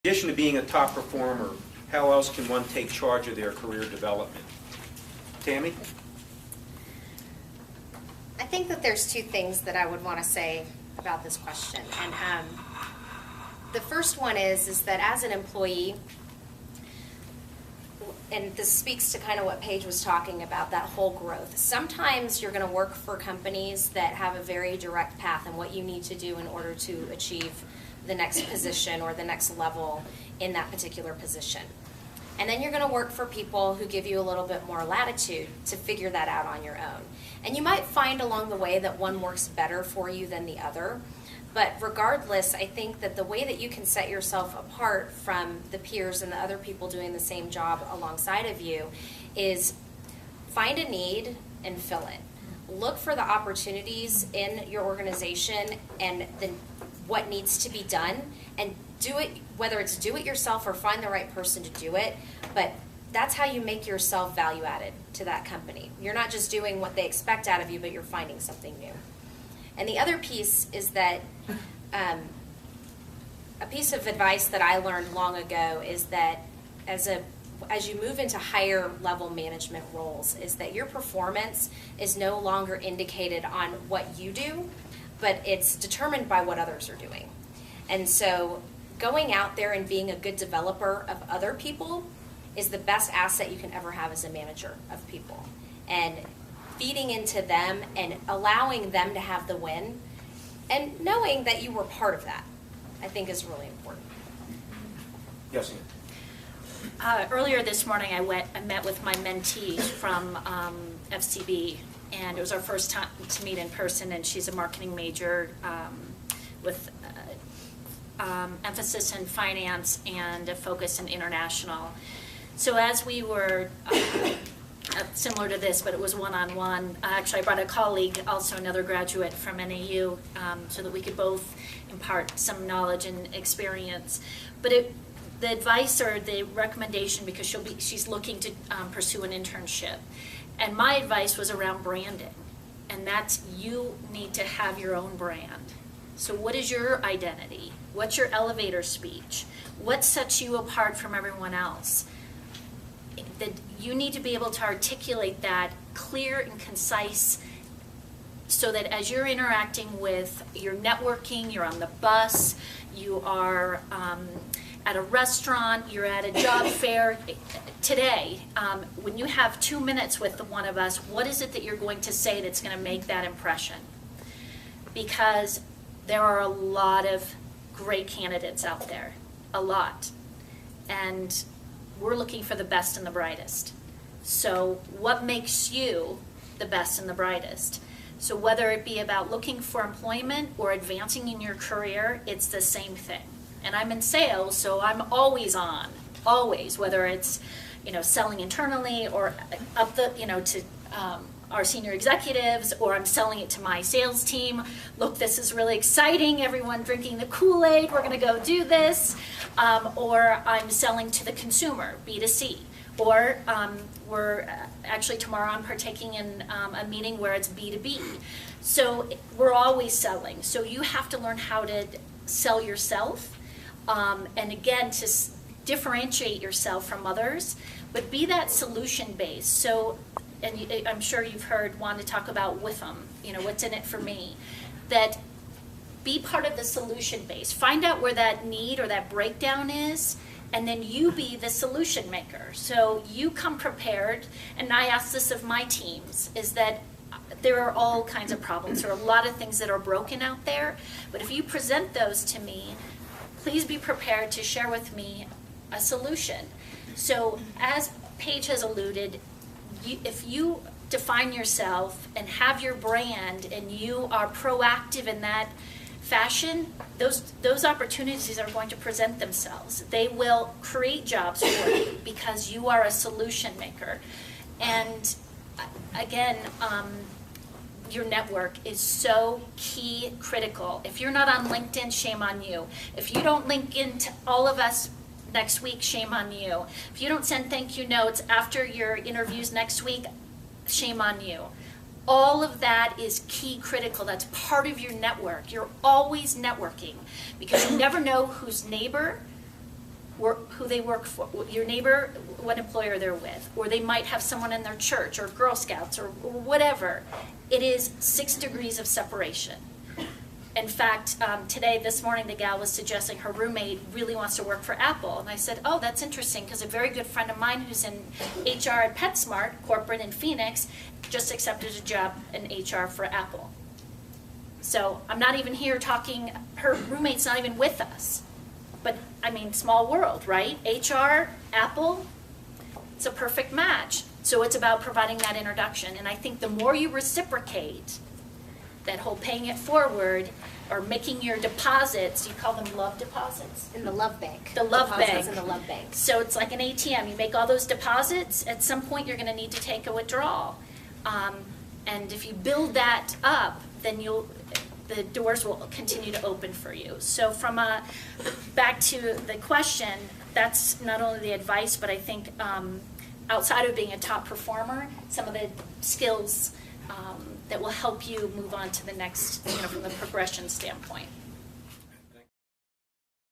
In addition to being a top performer, how else can one take charge of their career development? Tammy? I think that there's two things that I would want to say about this question. And the first one is that as an employee, and this speaks to kind of what Paige was talking about, that whole growth. Sometimes you're going to work for companies that have a very direct path and what you need to do in order to achieve the next position or the next level in that particular position. And then you're going to work for people who give you a little bit more latitude to figure that out on your own. And you might find along the way that one works better for you than the other. But regardless, I think that the way that you can set yourself apart from the peers and the other people doing the same job alongside of you is find a need and fill it. Look for the opportunities in your organization and then what needs to be done, and do it, whether it's do it yourself or find the right person to do it, but that's how you make yourself value added to that company. You're not just doing what they expect out of you, but you're finding something new. And the other piece is that a piece of advice that I learned long ago is that as you move into higher level management roles, is that your performance is no longer indicated on what you do, but it's determined by what others are doing. And so going out there and being a good developer of other people is the best asset you can ever have as a manager of people. And feeding into them and allowing them to have the win and knowing that you were part of that, I think is really important. Yes, Ann. Earlier this morning, I met with my mentees from FCB, and it was our first time to meet in person, and she's a marketing major with emphasis in finance and a focus in international. So as we were, similar to this, but it was one-on-one, actually I brought a colleague, also another graduate from NAU, so that we could both impart some knowledge and experience. But the advice or the recommendation, because she's looking to pursue an internship, and my advice was around branding, and that's you need to have your own brand. So what is your identity? What's your elevator speech? What sets you apart from everyone else? That you need to be able to articulate that clear and concise so that as you're interacting with, you're networking, you're on the bus, you are at a restaurant, you're at a job fair. Today, when you have 2 minutes with one of us, what is it that you're going to say that's going to make that impression? Because there are a lot of great candidates out there, a lot. And we're looking for the best and the brightest. So what makes you the best and the brightest? So whether it be about looking for employment or advancing in your career, it's the same thing. And I'm in sales, so I'm always on, always, whether it's, selling internally or up the, to our senior executives, or I'm selling it to my sales team. Look, this is really exciting. Everyone drinking the Kool-Aid. We're going to go do this. Or I'm selling to the consumer, B2C. Or we're actually tomorrow I'm partaking in a meeting where it's B2B. So we're always selling. So you have to learn how to sell yourself. And again, to differentiate yourself from others, but be that solution based. So, and I'm sure you've heard Wanda talk about with them, what's in it for me, that be part of the solution base. Find out where that need or that breakdown is, and then you be the solution maker. So you come prepared, and I ask this of my teams, is that there are all kinds of problems. There are a lot of things that are broken out there, but if you present those to me, please be prepared to share with me a solution. So as Paige has alluded, if you define yourself and have your brand and you are proactive in that fashion, those opportunities are going to present themselves. They will create jobs for you because you are a solution maker. And again, your network is so key, critical. If you're not on LinkedIn, shame on you. If you don't link into all of us next week, shame on you. If you don't send thank you notes after your interviews next week, shame on you. All of that is key, critical. That's part of your network. You're always networking because you never know whose neighbor who they work for, your neighbor, what employer they're with, or they might have someone in their church or Girl Scouts or whatever. It is 6 degrees of separation. In fact, this morning, the gal was suggesting her roommate really wants to work for Apple. And I said, oh, that's interesting, because a very good friend of mine who's in HR at PetSmart, corporate in Phoenix, just accepted a job in HR for Apple. So I'm not even here talking, her roommate's not even with us. But, I mean, small world, right? HR, Apple, it's a perfect match. So it's about providing that introduction. And I think the more you reciprocate, that whole paying it forward or making your deposits, you call them love deposits? In the love bank. The love Deposits bank. in the love bank. So it's like an ATM. You make all those deposits, at some point you're going to need to take a withdrawal. And if you build that up, then the doors will continue to open for you. So back to the question, that's not only the advice, but I think outside of being a top performer, some of the skills that will help you move on to the next, from the progression standpoint.